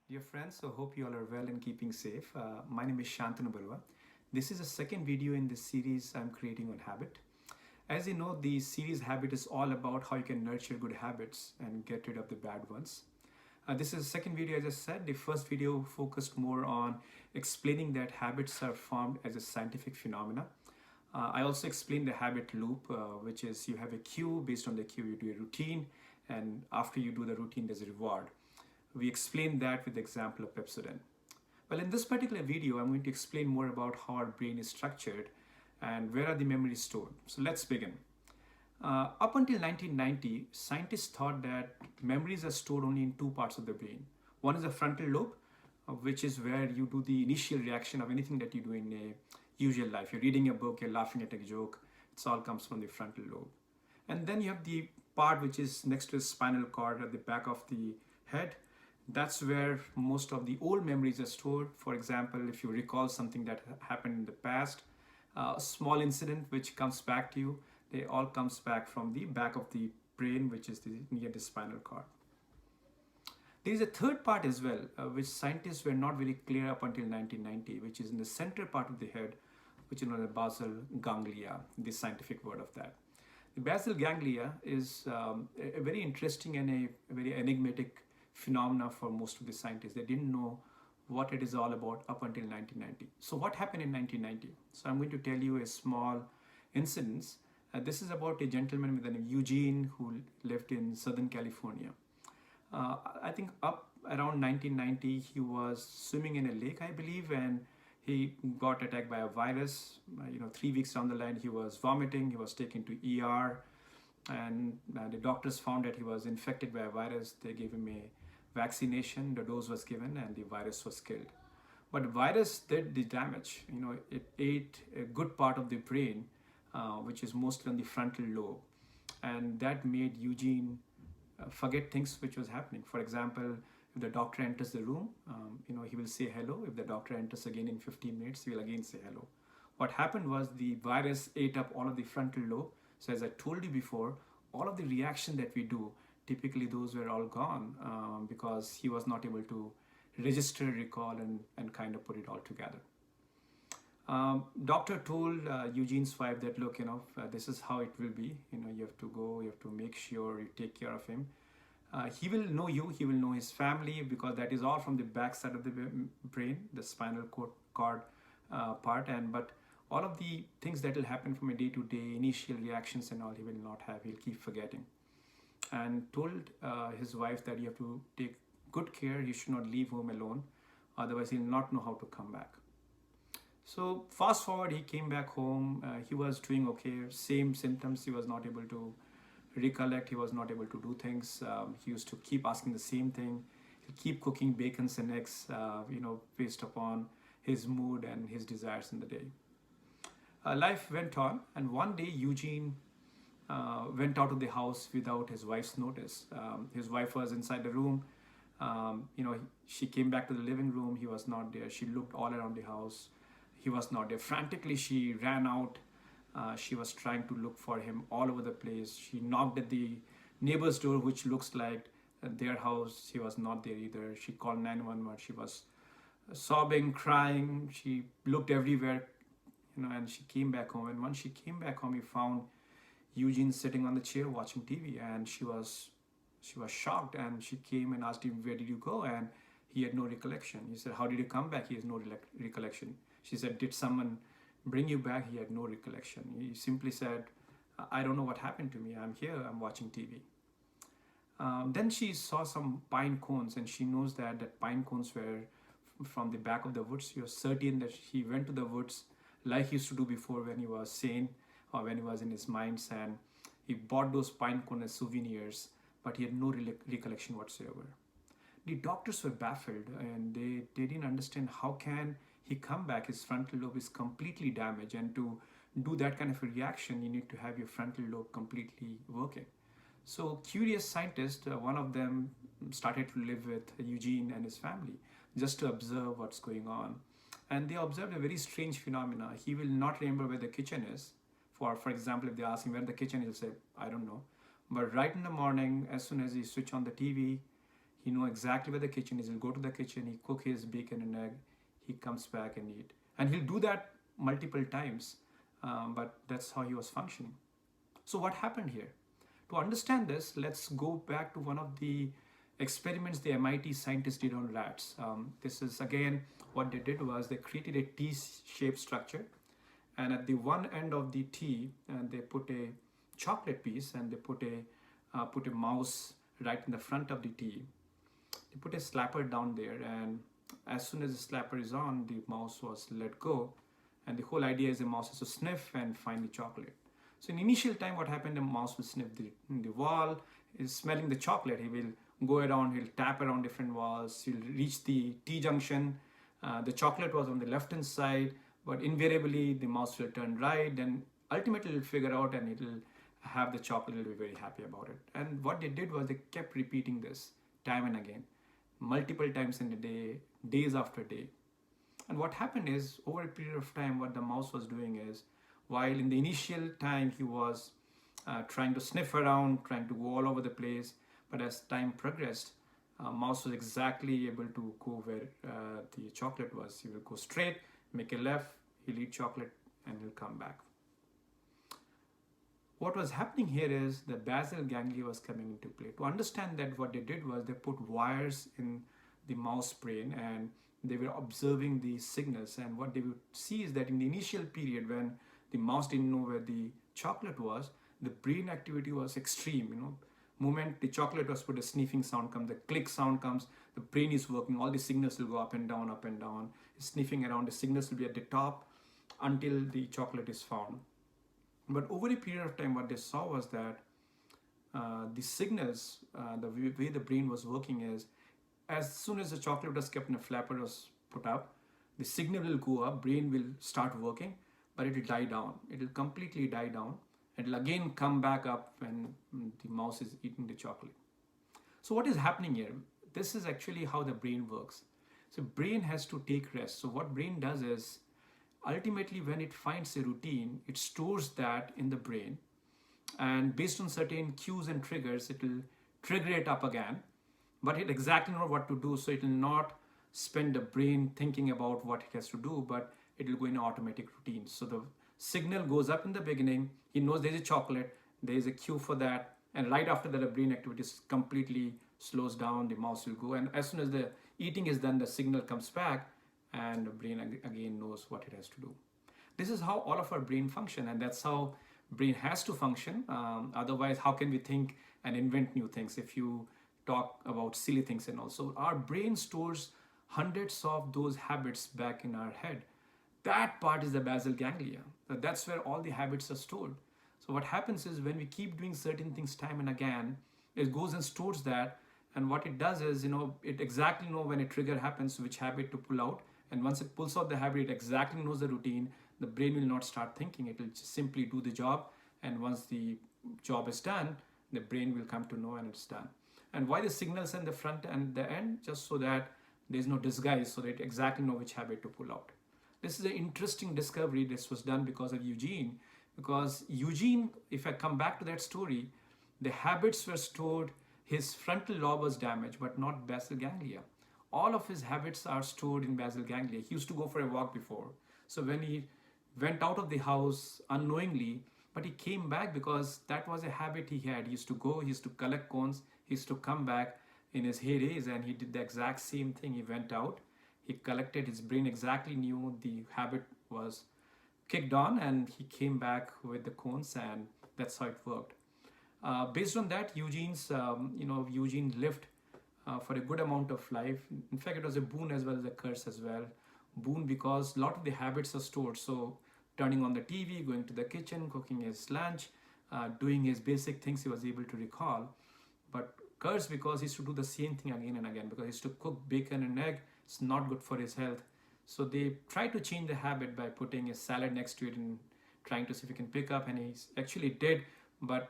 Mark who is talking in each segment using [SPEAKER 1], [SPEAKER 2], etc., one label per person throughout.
[SPEAKER 1] Dear friends, so hope you all are well and keeping safe. My name is Shantanu Barua. This is the second video in this series I'm creating on habit. As you know, the series habit is all about how you can nurture good habits and get rid of the bad ones. This is the second video, as I said. The first video focused more on explaining that habits are formed as a scientific phenomena. I also explained the habit loop, which is you have a cue. Based on the cue, you do a routine, and after you do the routine, there's a reward. We explained that with the example of Pepsodent. Well, in this particular video, I'm going to explain more about how our brain is structured and where are the memories stored. So let's begin. Up until 1990, scientists thought that memories are stored only in two parts of the brain. One is the frontal lobe, which is where you do the initial reaction of anything that you do in a usual life. You're reading a book, you're laughing at a joke, it all comes from the frontal lobe. And then you have the part which is next to the spinal cord at the back of the head. That's where most of the old memories are stored. For example, if you recall something that happened in the past, a small incident which comes back to you, they all comes back from the back of the brain, which is near the spinal cord. There is a third part as well, which scientists were not very clear up until 1990, which is in the center part of the head, which is known as basal ganglia, the scientific word of that. The basal ganglia is a very interesting and a very enigmatic phenomena for most of the scientists. They didn't know what it is all about up until 1990. So what happened in 1990? So I'm going to tell you a small incident. This is about a gentleman with the name Eugene who lived in Southern California. I think up around 1990, he was swimming in a lake, I believe, and he got attacked by a virus. 3 weeks down the line, he was vomiting. He was taken to ER, and the doctors found that he was infected by a virus. They gave him a vaccination. The dose was given, and the virus was killed. But the virus did the damage. It ate a good part of the brain, which is mostly on the frontal lobe, and that made Eugene forget things which was happening. For example, if the doctor enters the room, he will say hello. If the doctor enters again in 15 minutes, he will again say hello. What happened was the virus ate up all of the frontal lobe. So as I told you before, all of the reaction that we do, typically those were all gone because he was not able to register, recall, and kind of put it all together. Doctor told Eugene's wife that, look, this is how it will be. You have to go, you have to make sure you take care of him. He will know you, he will know his family, because that is all from the back side of the brain, the spinal cord part. But all of the things that will happen from a day-to-day, initial reactions and all, he will not have, he'll keep forgetting. And told his wife that you have to take good care, you should not leave home alone, otherwise he'll not know how to come back. So fast forward, he came back home, he was doing okay, same symptoms, he was not able to recollect, he was not able to do things. He used to keep asking the same thing, he'll keep cooking bacons and eggs, based upon his mood and his desires in the day. Life went on, and one day Eugene went out of the house without his wife's notice. His wife was inside the room. She came back to the living room. He was not there. She looked all around the house. He was not there. Frantically, she ran out. She was trying to look for him all over the place. She knocked at the neighbor's door, which looks like their house. He was not there either. She called 911. She was sobbing, crying. She looked everywhere, and she came back home. And once she came back home, he found Eugene sitting on the chair watching TV, and she was shocked, and she came and asked him, where did you go? And he had no recollection. He said, how did you come back? He has no recollection. She said, did someone bring you back? He had no recollection. He simply said, I don't know what happened to me. I'm here, I'm watching TV. Then she saw some pine cones, and she knows that pine cones were from the back of the woods. She was certain that he went to the woods like he used to do before when he was sane, or when he was in his minds, and he bought those pine cones as souvenirs, but he had no recollection whatsoever. The doctors were baffled, and they didn't understand how can he come back. His frontal lobe is completely damaged, and to do that kind of a reaction, you need to have your frontal lobe completely working. So curious scientists, one of them started to live with Eugene and his family just to observe what's going on. And they observed a very strange phenomena. He will not remember where the kitchen is. For example, if they ask him where the kitchen is, he'll say, I don't know. But right in the morning, as soon as he switch on the TV, He know exactly where the kitchen is. He'll go to the kitchen, he cook his bacon and egg, he comes back and eat. And he'll do that multiple times, but that's how he was functioning. So what happened here? To understand this, let's go back to one of the experiments the MIT scientists did on rats. This is again, what they did was they created a T-shaped structure, and at the one end of the T, they put a chocolate piece, and they put a mouse right in the front of the T. They put a slapper down there, and as soon as the slapper is on, the mouse was let go, and the whole idea is the mouse has to sniff and find the chocolate. So in initial time, what happened, the mouse will sniff the wall, is smelling the chocolate. He will go around, he'll tap around different walls, he'll reach the T-junction. The chocolate was on the left-hand side, but invariably the mouse will turn right, and ultimately it'll figure out and it'll have the chocolate, it'll be very happy about it. And what they did was they kept repeating this time and again, multiple times in a day, days after day. And what happened is, over a period of time, what the mouse was doing is, while in the initial time he was trying to sniff around, trying to go all over the place, but as time progressed, mouse was exactly able to go where the chocolate was. He will go straight, make a left, he'll eat chocolate, and he'll come back. What was happening here is the basal ganglia was coming into play. To understand that, what they did was they put wires in the mouse brain, and they were observing the signals. And what they would see is that in the initial period, when the mouse didn't know where the chocolate was, the brain activity was extreme. Moment the chocolate was put, a sniffing sound comes, the click sound comes, the brain is working, all the signals will go up and down, sniffing around, the signals will be at the top until the chocolate is found. But over a period of time, what they saw was that the signals, the way the brain was working is, as soon as the chocolate was kept in a flapper was put up, the signal will go up, brain will start working, but it will die down. It will completely die down. It will again come back up when the mouse is eating the chocolate. So what is happening here? This is actually how the brain works. So brain has to take rest. So what brain does is, ultimately when it finds a routine, it stores that in the brain, and based on certain cues and triggers, it will trigger it up again, but it exactly knows what to do. So it will not spend the brain thinking about what it has to do, but it will go in an automatic routine. So the signal goes up in the beginning, he knows there's a chocolate, there is a cue for that, and right after that the brain activity completely slows down, the mouse will go, and as soon as the eating is done, the signal comes back, and the brain again knows what it has to do. This is how all of our brain function, and that's how brain has to function. Otherwise, how can we think and invent new things if you talk about silly things? And also our brain stores hundreds of those habits back in our head. That part is the basal ganglia. That's where all the habits are stored. So what happens is, when we keep doing certain things time and again, it goes and stores that, and what it does is, it exactly knows when a trigger happens, which habit to pull out. And once it pulls out the habit, it exactly knows the routine. The brain will not start thinking, it will just simply do the job. And once the job is done, the brain will come to know and it's done. And why the signals in the front and the end? Just so that there's no disguise, so that it exactly know which habit to pull out. This is an interesting discovery. This was done because of Eugene. Because Eugene, if I come back to that story, the habits were stored, his frontal lobe was damaged, but not basal ganglia. All of his habits are stored in basal ganglia. He used to go for a walk before. So when he went out of the house unknowingly, but he came back because that was a habit he had. He used to go, he used to collect cones, he used to come back in his heydays, and he did the exact same thing. He went out, he collected, his brain exactly knew the habit was kicked on, and he came back with the cones, and that's how it worked. Based on that, Eugene lived for a good amount of life. In fact, it was a boon as well as a curse as well. Boon because a lot of the habits are stored. So turning on the TV, going to the kitchen, cooking his lunch, doing his basic things, he was able to recall. But curse because he used to do the same thing again and again, because he used to cook bacon and egg. It's not good for his health. So they tried to change the habit by putting a salad next to it and trying to see if he can pick up, and he actually did. But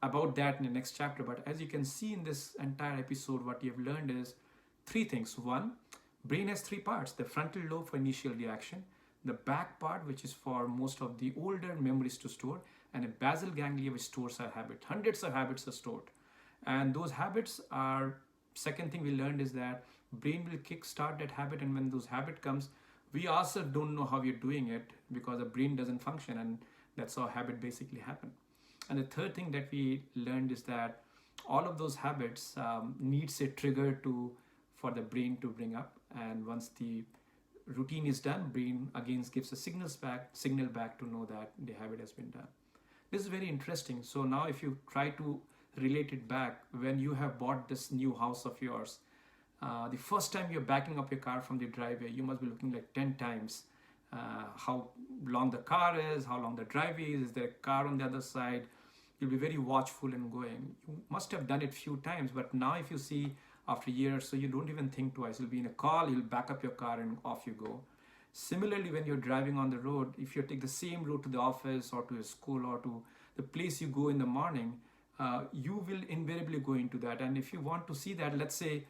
[SPEAKER 1] about that in the next chapter. But as you can see in this entire episode, what you've learned is three things. One, brain has three parts: the frontal lobe for initial reaction, the back part, which is for most of the older memories to store, and a basal ganglia which stores our habit. Hundreds of habits are stored, and those habits are second thing we learned is that brain will kickstart that habit, and when those habit comes, we ourselves don't know how we're doing it because the brain doesn't function, and that's how habit basically happen. And the third thing that we learned is that all of those habits needs a trigger to for the brain to bring up, and once the routine is done, brain again gives a signal back to know that the habit has been done. This is very interesting. So now if you try to relate it back, when you have bought this new house of yours, the first time you're backing up your car from the driveway, you must be looking like 10 times how long the car is, how long the driveway is there a car on the other side. You'll be very watchful and going. You must have done it few times, but now if you see after years, so you don't even think twice. You'll be in a call, you'll back up your car and off you go. Similarly, when you're driving on the road, if you take the same route to the office or to your school or to the place you go in the morning, you will invariably go into that. And if you want to see that, let's say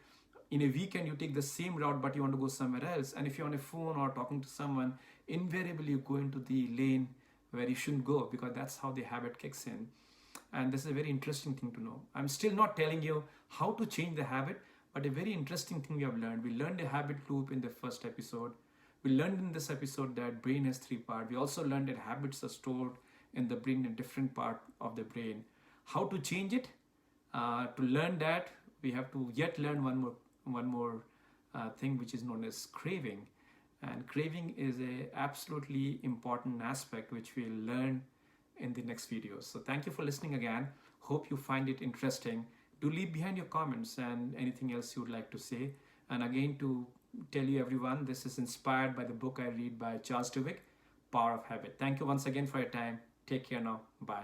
[SPEAKER 1] in a weekend you take the same route but you want to go somewhere else, and if you're on a phone or talking to someone, invariably you go into the lane where you shouldn't go, because that's how the habit kicks in. And this is a very interesting thing to know. I'm still not telling you how to change the habit, but a very interesting thing we have learned. We learned the habit loop in the first episode. We learned in this episode that brain has three parts. We also learned that habits are stored in the brain in different part of the brain. How to change it? To learn that, we have to yet learn one more thing, which is known as craving. And craving is a absolutely important aspect which we'll learn in the next videos. So thank you for listening again. Hope you find it interesting. Do leave behind your comments and anything else you would like to say. And again, to tell you everyone, this is inspired by the book I read by Charles Duhigg, Power of Habit. Thank you once again for your time. Take care now. Bye.